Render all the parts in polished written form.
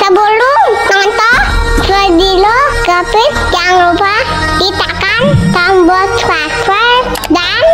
Sebelum nonton video Gapit, jangan lupa ditekan tombol subscribe dan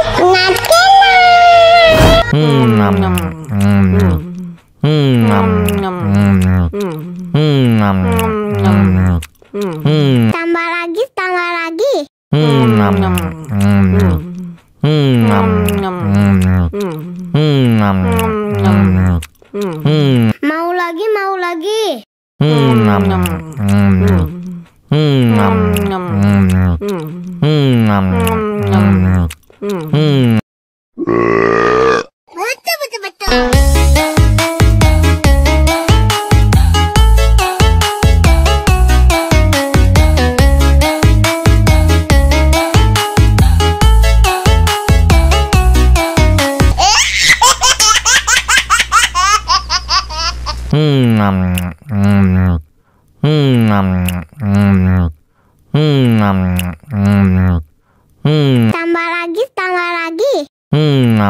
tambah lagi. Mau lagi.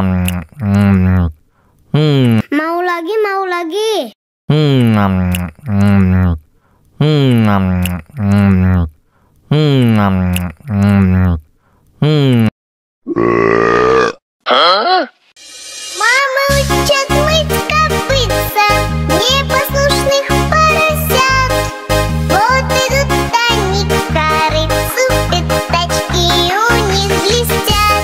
Betul. Tambah lagi. Mau lagi. Мама учат мыть копытца непослушных поросят. Вот идут они к корыцу, пятачки у них блестят.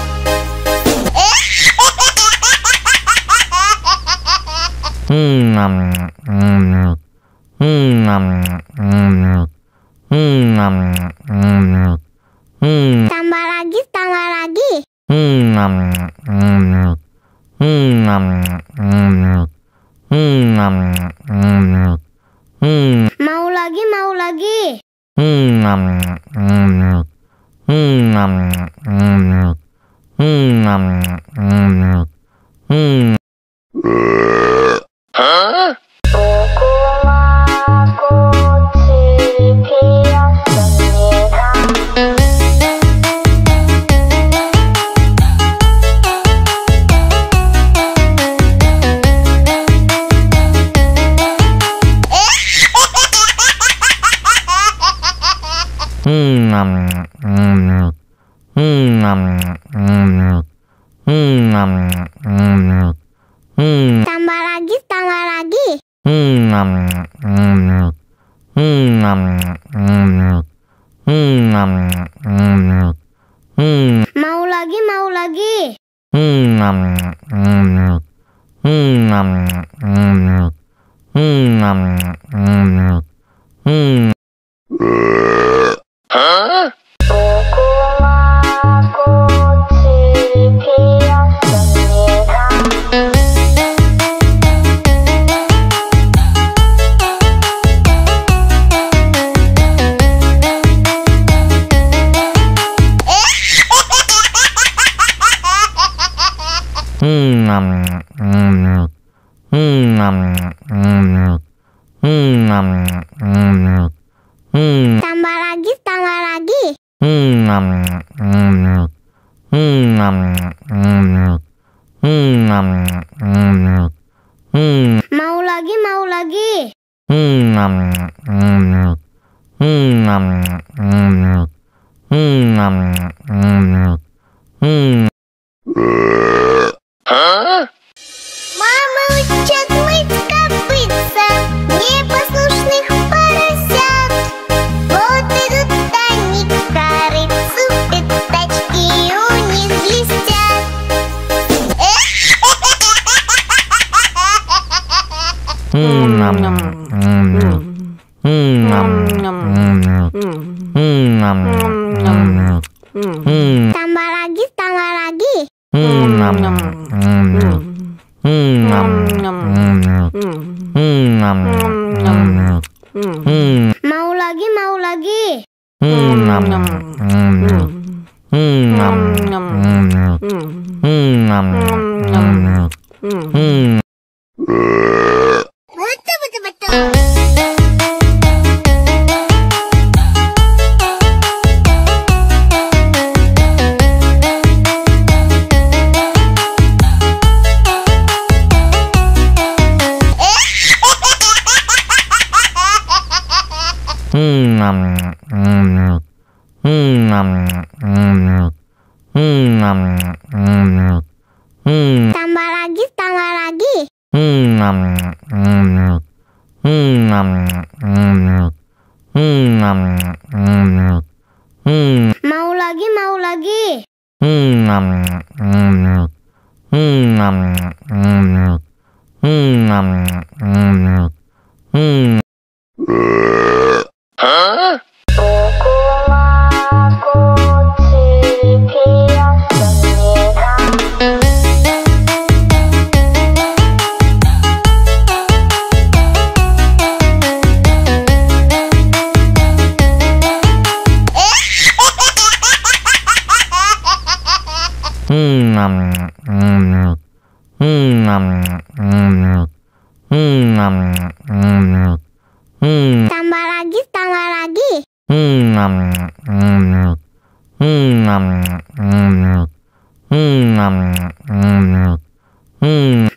Tambah lagi. Mau lagi. Tambah lagi. Mau lagi. Tambah lagi. Mau lagi. Мама учат мыть копытца непослушных поросят. Вот идут они к корыцу, пятачки у них блестят. Tambah lagi. Mau lagi. Betul. Tambah lagi, tambah lagi. Mau lagi, mau lagi. Tambah lagi, tambah lagi.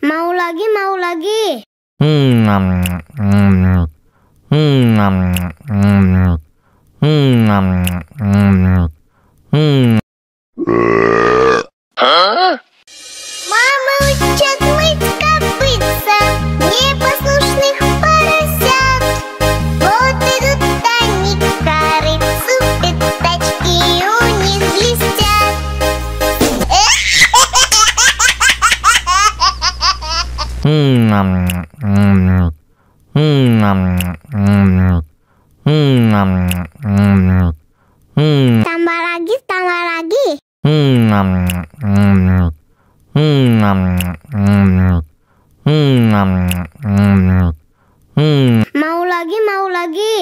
Mau lagi, mau lagi. Мама учат мыть копытца непослушных поросят. Вот идут они к корыцу, пятачки у них блестят. Tambah lagi, tambah lagi. Mau lagi, mau lagi.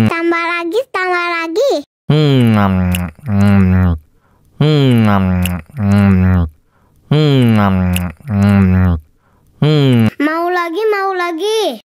Tambah lagi, tambah lagi. Mau lagi, mau lagi.